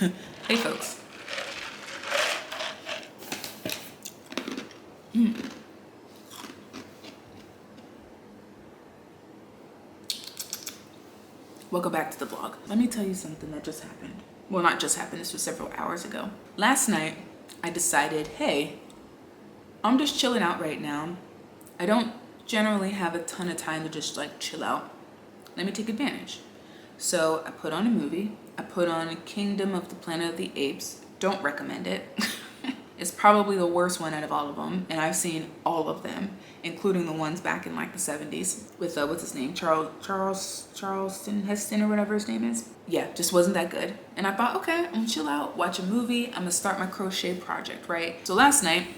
Hey folks. Welcome back to the vlog. Let me tell you something that just happened. Well, not just happened, this was several hours ago. Last night, I decided, hey, I'm just chilling out right now. I don't generally have a ton of time to just like chill out. Let me take advantage. So I put on a movie. I put on Kingdom of the Planet of the Apes. Don't recommend it. It's probably the worst one out of all of them, and I've seen all of them, including the ones back in like the 70s with what's his name, Charleston Heston or whatever his name is. Yeah, just wasn't that good. And I thought, okay, I'm gonna chill out, watch a movie. I'm gonna start my crochet project, right? So last night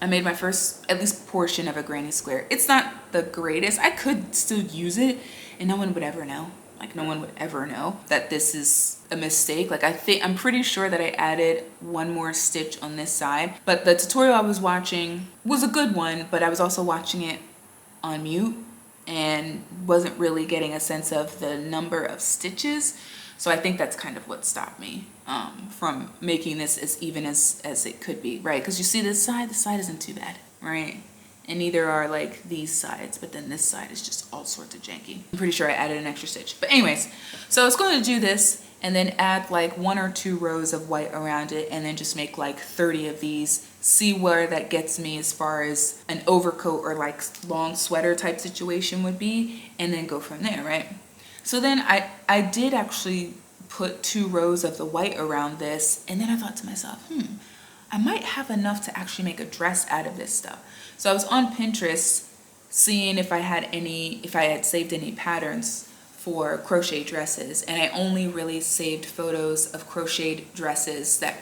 I made my first, at least portion of a granny square. It's not the greatest. I could still use it, and no one would ever know. Like no one would ever know that this is a mistake. Like I'm pretty sure that I added one more stitch on this side, but the tutorial I was watching was a good one, but I was also watching it on mute and wasn't really getting a sense of the number of stitches. So I think that's kind of what stopped me from making this as even as it could be, right? Because you see the side isn't too bad, right? And neither are like these sides, but then this side is just all sorts of janky. I'm pretty sure I added an extra stitch. But anyways, so I was going to do this and then add like 1 or 2 rows of white around it and then just make like 30 of these, see where that gets me as far as an overcoat or like long sweater type situation would be, and then go from there, right? So then I did actually put 2 rows of the white around this, and then I thought to myself, I might have enough to actually make a dress out of this stuff. So I was on Pinterest seeing if I had saved any patterns for crochet dresses, and I only really saved photos of crocheted dresses that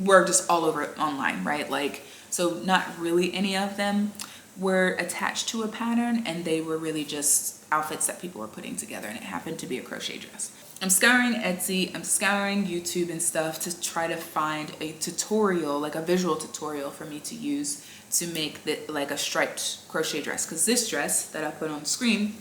were just all over online, right? Like, so not really any of them were attached to a pattern, and they were really just outfits that people were putting together, and it happened to be a crochet dress. I'm scouring Etsy, I'm scouring YouTube and stuff to try to find a tutorial, like a visual tutorial for me to use to make like a striped crochet dress. Because this dress that I put on the screen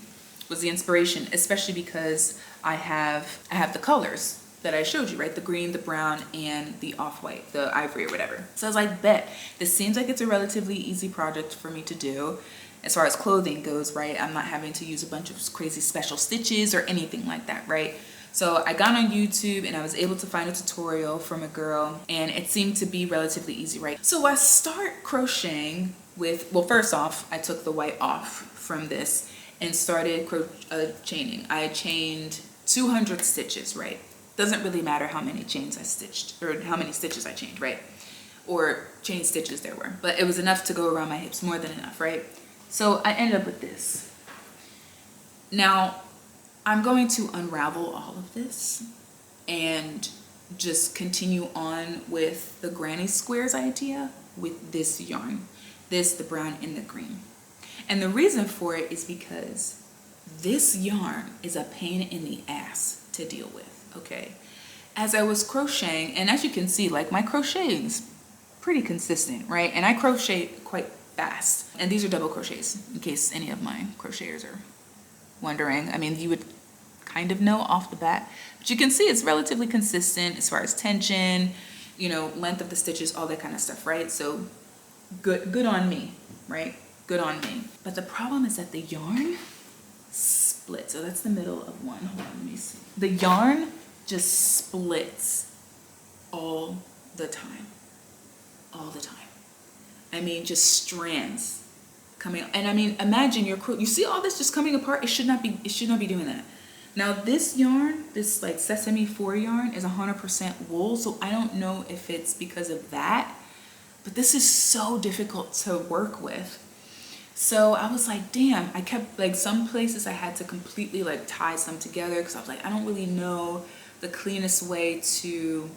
was the inspiration, especially because I have the colors that I showed you, right? The green, the brown, and the off-white, the ivory or whatever. So I was like, bet, this seems like it's a relatively easy project for me to do. As far as clothing goes, right? I'm not having to use a bunch of crazy special stitches or anything like that, right? So I got on YouTube and I was able to find a tutorial from a girl, and it seemed to be relatively easy, right? So I start crocheting with, well, first off, I took the white off from this and started chaining. I chained 200 stitches, right? Doesn't really matter how many chains I stitched or how many stitches I chained, right? Or chain stitches there were, but it was enough to go around my hips, more than enough, right? So I ended up with this. Now, I'm going to unravel all of this and just continue on with the granny squares idea with this yarn, the brown and the green. And the reason for it is because this yarn is a pain in the ass to deal with, okay? As I was crocheting, and as you can see, like my crocheting's pretty consistent, right? And I crochet quite fast. And these are double crochets, in case any of my crocheters are wondering. I mean, you would kind of know off the bat, but you can see it's relatively consistent as far as tension, you know, length of the stitches, all that kind of stuff, right? So good on me, right? Good on me. But the problem is that the yarn splits. So that's the middle of one. Hold on, let me see. The yarn just splits all the time. All the time. I mean, just strands coming, and I mean, imagine you see all this just coming apart. It should not be doing that. Now this yarn, this like sesame 4 yarn, is 100% wool, so I don't know if it's because of that, but this is so difficult to work with. So I was like, damn, I kept like some places I had to completely like tie some together because I was like, I don't really know the cleanest way to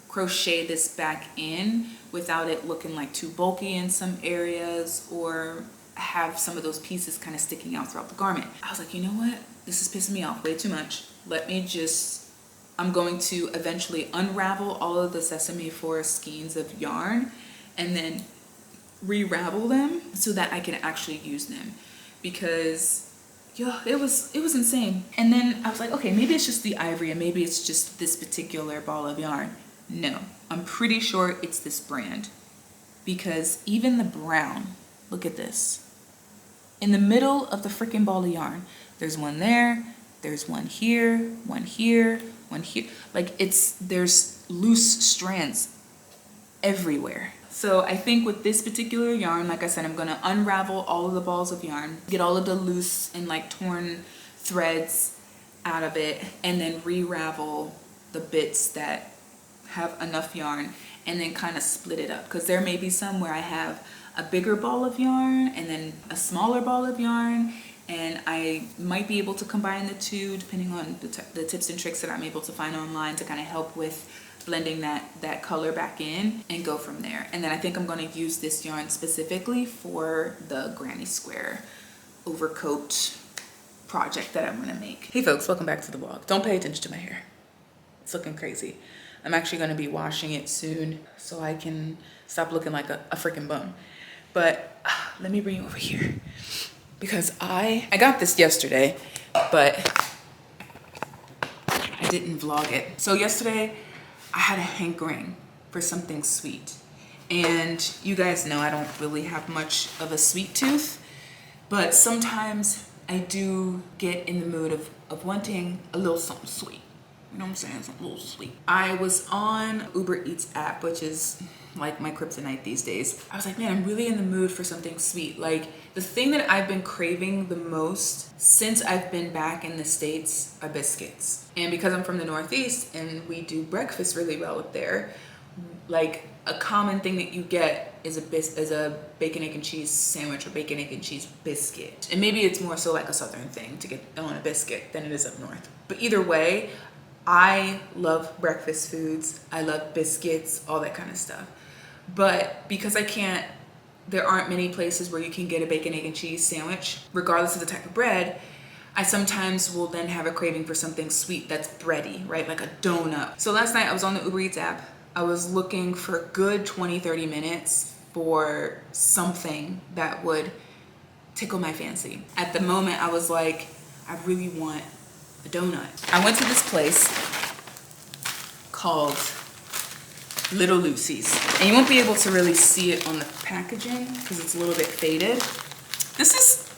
crochet this back in without it looking like too bulky in some areas or have some of those pieces kind of sticking out throughout the garment. I was like, you know what? This is pissing me off way too much. I'm going to eventually unravel all of the Sesame 4 skeins of yarn and then re-ravel them so that I can actually use them, because it was insane. And then I was like, okay, maybe it's just the ivory and maybe it's just this particular ball of yarn. No, I'm pretty sure it's this brand, because even the brown, look at this. In the middle of the freaking ball of yarn, there's one there, there's one here, one here, one here. Like there's loose strands everywhere. So I think with this particular yarn, like I said, I'm gonna unravel all of the balls of yarn, get all of the loose and like torn threads out of it, and then re-ravel the bits that have enough yarn, and then kind of split it up, because there may be some where I have a bigger ball of yarn and then a smaller ball of yarn, and I might be able to combine the two depending on the tips and tricks that I'm able to find online to kind of help with blending that color back in, and go from there. And then I think I'm going to use this yarn specifically for the granny square overcoat project that I'm going to make. Hey folks, welcome back to the vlog. Don't pay attention to my hair. It's looking crazy. I'm actually going to be washing it soon so I can stop looking like a freaking bum. But let me bring you over here, because I got this yesterday, but I didn't vlog it. So yesterday I had a hankering for something sweet, and you guys know I don't really have much of a sweet tooth, but sometimes I do get in the mood of wanting a little something sweet. You know what I'm saying? Something a little sweet. I was on Uber Eats app, which is like my kryptonite these days. I was like, man, I'm really in the mood for something sweet. Like, the thing that I've been craving the most since I've been back in the States are biscuits. And because I'm from the Northeast and we do breakfast really well up there, like a common thing that you get is a bacon, egg, and cheese sandwich or bacon, egg, and cheese biscuit. And maybe it's more so like a Southern thing to get on a biscuit than it is up north. But either way, I love breakfast foods. I love biscuits, all that kind of stuff. But because there aren't many places where you can get a bacon, egg, and cheese sandwich, regardless of the type of bread, I sometimes will then have a craving for something sweet that's bready, right? Like a donut. So last night I was on the Uber Eats app. I was looking for a good 20-30 minutes for something that would tickle my fancy. At the moment, I was like, I really want a donut. I went to this place called Little Lucy's, and you won't be able to really see it on the packaging because it's a little bit faded. This is,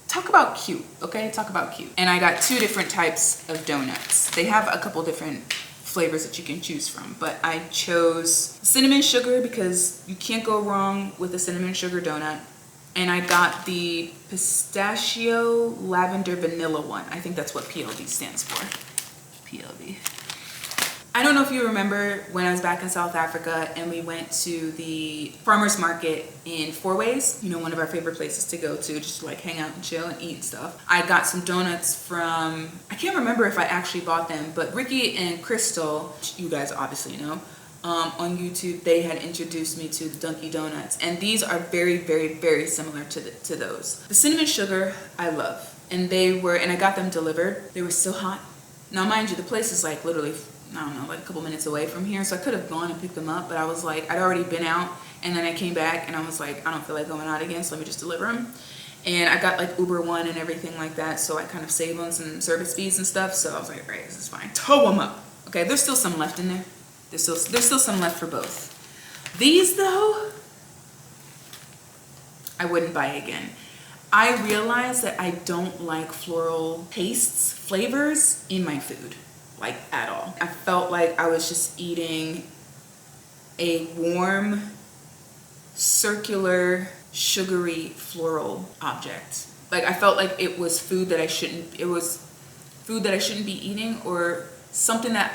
talk about cute, okay? Talk about cute. And I got two different types of donuts. They have a couple different flavors that you can choose from, but I chose cinnamon sugar because you can't go wrong with a cinnamon sugar donut. And I got the pistachio lavender vanilla one. I think that's what PLV stands for. PLV. I don't know if you remember when I was back in South Africa and we went to the farmer's market in Four Ways, you know, one of our favorite places to go to, just to like hang out and chill and eat and stuff. I got some donuts from, I can't remember if I actually bought them, but Ricky and Crystal, you guys obviously know, on YouTube, they had introduced me to the Dunkin' Donuts, and these are very, very, very similar to those. The cinnamon sugar I love, and I got them delivered. They were still hot. Now, mind you, the place is like literally, I don't know, like a couple minutes away from here, so I could have gone and picked them up, but I was like, I'd already been out, and then I came back, and I was like, I don't feel like going out again, so let me just deliver them. And I got like Uber One and everything like that, so I kind of saved on some service fees and stuff, so I was like, all right, this is fine. Tow them up. Okay, there's still some left in there. There's still some left for both. These though, I wouldn't buy again. I realized that I don't like floral tastes, flavors in my food, like at all. I felt like I was just eating a warm, circular, sugary, floral object. Like I felt like it was food that I shouldn't be eating, or something that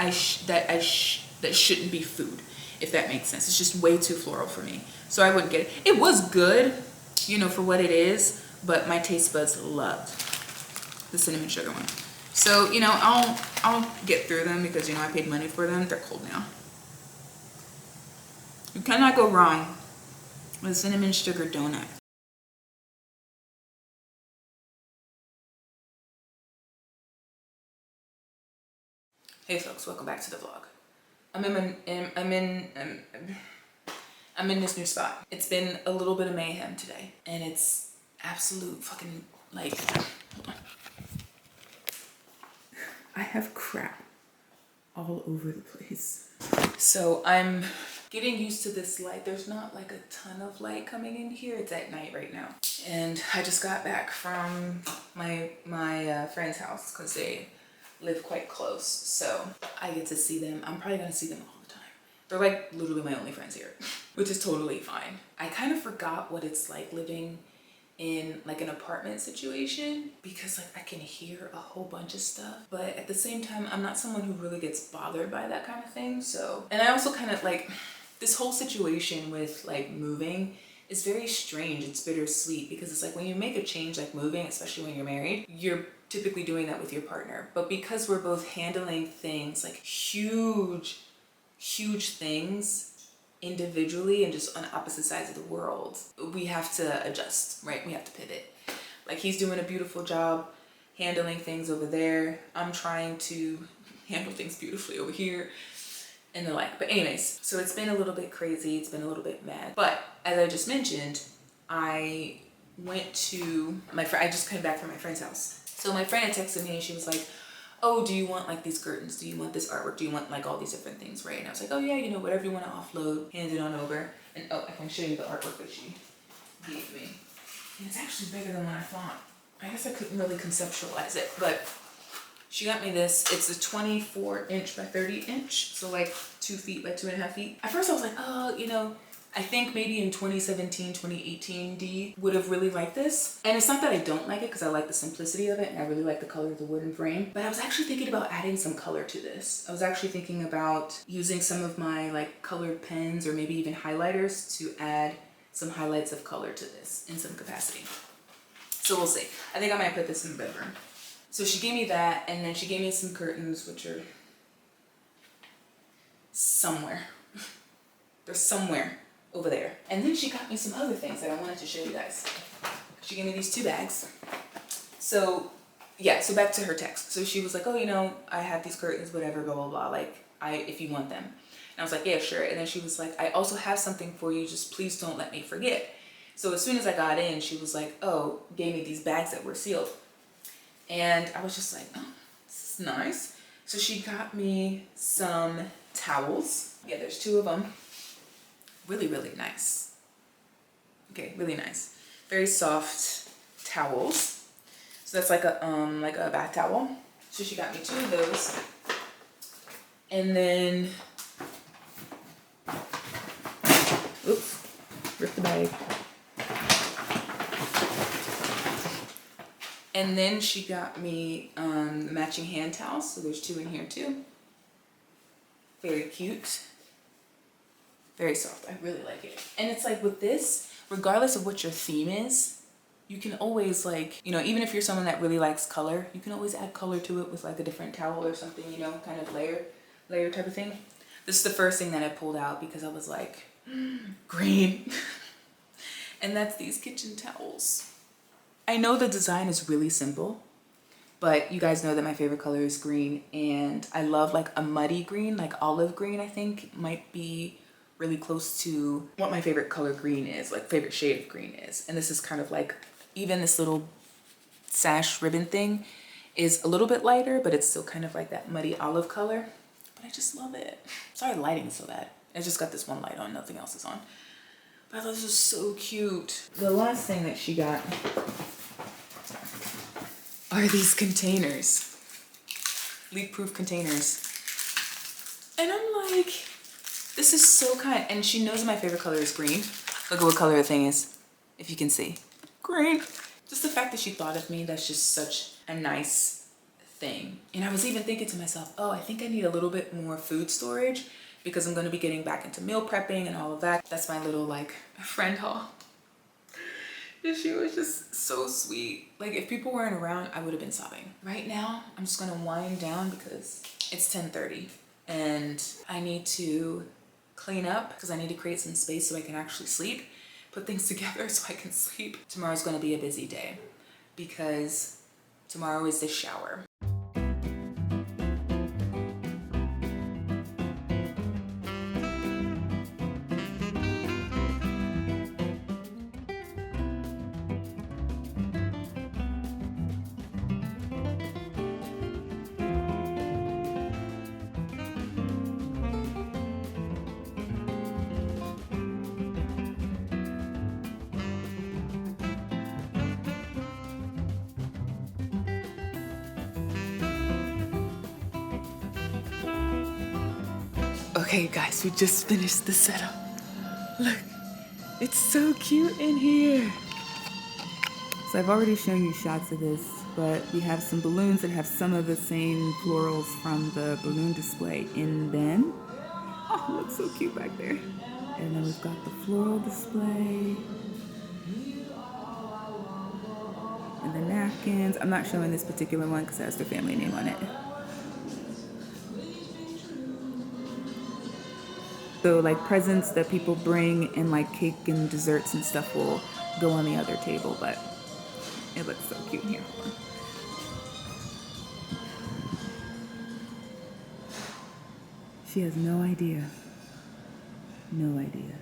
that shouldn't be food, if that makes sense. It's just way too floral for me. So I wouldn't get it. It was good, you know, for what it is, but my taste buds loved the cinnamon sugar one. So, you know, I'll get through them because, you know, I paid money for them. They're cold now. You cannot go wrong with a cinnamon sugar donut. Hey folks, welcome back to the vlog. I'm in this new spot. It's been a little bit of mayhem today, and it's absolute fucking, like, hold on. I have crap all over the place. So I'm getting used to this light. There's not like a ton of light coming in here. It's at night right now. And I just got back from my friend's house because they live quite close. So I get to see them. I'm probably gonna see them all the time. They're like literally my only friends here, which is totally fine. I kind of forgot what it's like living in like an apartment situation because like I can hear a whole bunch of stuff, but at the same time I'm not someone who really gets bothered by that kind of thing. So, and I also kind of like this whole situation with like moving is very strange. It's bittersweet because it's like when you make a change like moving, especially when you're married, you're typically doing that with your partner. But because we're both handling things like huge things individually and just on opposite sides of the world, we have to adjust, right? We have to pivot. Like he's doing a beautiful job handling things over there. I'm trying to handle things beautifully over here and the like. But anyways, so it's been a little bit crazy. It's been a little bit mad. But as I just mentioned, I went to my friend. I just came back from my friend's house. So my friend had texted me and she was like, oh, do you want like these curtains? Do you want this artwork? Do you want like all these different things, right? And I was like, oh yeah, you know, whatever you want to offload, hand it on over. And oh, I can show you the artwork that she gave me. And it's actually bigger than what I thought. I guess I couldn't really conceptualize it, but she got me this. It's a 24 inch by 30 inch. So like 2 feet by 2.5 feet. At first I was like, oh, you know, I think maybe in 2017, 2018, Dee would have really liked this. And it's not that I don't like it because I like the simplicity of it and I really like the color of the wooden frame. But I was actually thinking about adding some color to this. I was actually thinking about using some of my like colored pens or maybe even highlighters to add some highlights of color to this in some capacity. So we'll see. I think I might put this in the bedroom. So she gave me that, and then she gave me some curtains, which are somewhere. They're somewhere over there. And then she got me some other things that I wanted to show you guys. She gave me these 2 bags. So yeah, so back to her text. So she was like, oh, you know, I have these curtains, whatever, blah, blah, blah, like if you want them. And I was like, yeah, sure. And then she was like, I also have something for you, just please don't let me forget. So as soon as I got in, she was like, oh, gave me these bags that were sealed. And I was just like, oh, this is nice. So she got me some towels. Yeah, there's 2 of them. Really, really nice. Okay, really nice. Very soft towels. So that's like a bath towel. So she got me 2 of those. And then, oops, ripped the bag. And then she got me matching hand towels. So there's 2 in here too. Very cute. Very soft. I really like it. And it's like with this, regardless of what your theme is, you can always like, you know, even if you're someone that really likes color, you can always add color to it with like a different towel or something, you know, kind of layer type of thing. This is the first thing that I pulled out because I was like, green. And that's these kitchen towels. I know the design is really simple, but you guys know that my favorite color is green, and I love like a muddy green, like olive green, I think might be really close to what my favorite color green is, like favorite shade of green is. And this is kind of like, even this little sash ribbon thing is a little bit lighter, but it's still kind of like that muddy olive color. But I just love it. Sorry, the lighting is so bad. I just got this one light on, nothing else is on. But I thought this was so cute. The last thing that she got are these containers, leak-proof containers. And I'm like, this is so kind. And she knows my favorite color is green. Look at what color the thing is, if you can see. Green. Just the fact that she thought of me, that's just such a nice thing. And I was even thinking to myself, oh, I think I need a little bit more food storage because I'm gonna be getting back into meal prepping and all of that. That's my little like friend haul. And she was just so sweet. Like if people weren't around, I would have been sobbing. Right now, I'm just gonna wind down because it's 10:30 and I need to clean up because I need to create some space so I can actually sleep, put things together so I can sleep. Tomorrow's gonna be a busy day because tomorrow is the shower. Okay guys, we just finished the setup. Look, it's so cute in here. So I've already shown you shots of this, but we have some balloons that have some of the same florals from the balloon display in them. Oh, it looks so cute back there. And then we've got the floral display. And the napkins. I'm not showing this particular one because it has their family name on it. So like presents that people bring and like cake and desserts and stuff will go on the other table, but it looks so cute here. She has no idea. No idea.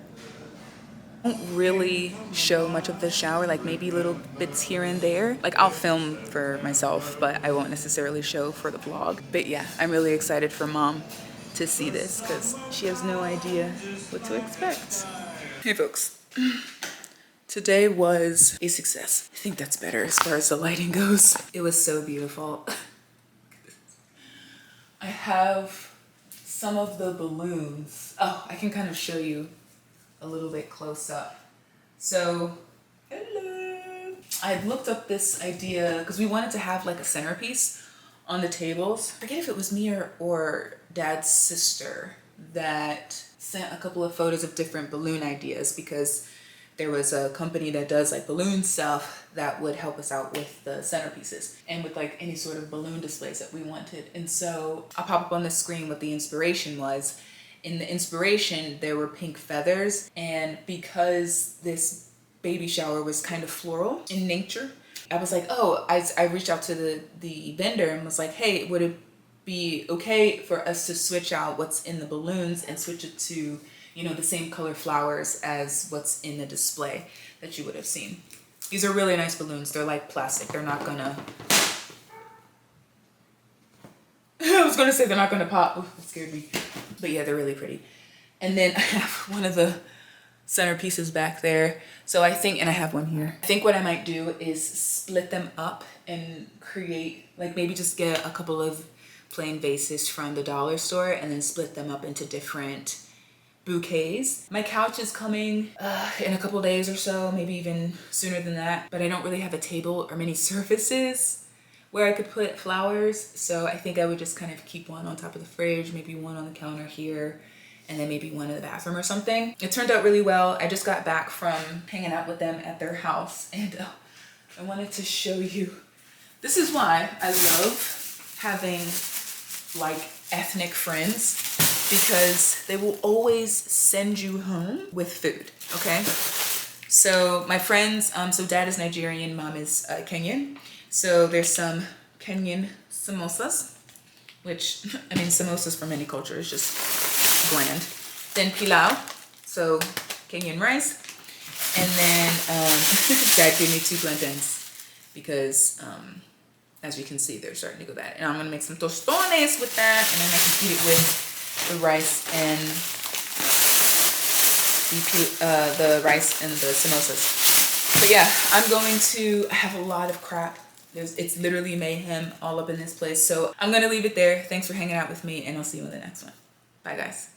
I don't really show much of the shower, like maybe little bits here and there. Like I'll film for myself, but I won't necessarily show for the vlog. But yeah, I'm really excited for Mom to see this because she has no idea what to expect. Hey folks, today was a success. I think that's better as far as the lighting goes. It was so beautiful. I have some of the balloons. Oh, I can kind of show you a little bit close up. So, hello. I looked up this idea because we wanted to have like a centerpiece on the tables. I forget if it was me or Dad's sister that sent a couple of photos of different balloon ideas because there was a company that does like balloon stuff that would help us out with the centerpieces and with like any sort of balloon displays that we wanted. And so I'll pop up on the screen what the inspiration was. In the inspiration, there were pink feathers, and because this baby shower was kind of floral in nature, I was like, oh, I reached out to the vendor and was like, hey, would it be okay for us to switch out what's in the balloons and switch it to, you know, the same color flowers as what's in the display that you would have seen. These are really nice balloons. They're like plastic. They're not gonna, I was gonna say they're not gonna pop. Ooh, that scared me. But yeah, they're really pretty. And then I have one of the centerpieces back there. So I think, and I have one here. I think what I might do is split them up and create, like maybe just get a couple of plain vases from the dollar store and then split them up into different bouquets. My couch is coming in a couple days or so, maybe even sooner than that, but I don't really have a table or many surfaces where I could put flowers. So I think I would just kind of keep one on top of the fridge, maybe one on the counter here, and then maybe one in the bathroom or something. It turned out really well. I just got back from hanging out with them at their house, and I wanted to show you. This is why I love having like ethnic friends, because they will always send you home with food, okay? So my friends, so Dad is Nigerian, Mom is Kenyan. So there's some Kenyan samosas, which, I mean, samosas from any culture is just bland. Then pilau, so Kenyan rice. And then Dad gave me 2 plantains because, as you can see, they're starting to go bad. And I'm gonna make some tostones with that, and then I can eat it with the rice and the rice and the samosas. But yeah, I'm going to have a lot of crap. It's literally mayhem all up in this place. So I'm gonna leave it there. Thanks for hanging out with me, and I'll see you in the next one. Bye guys.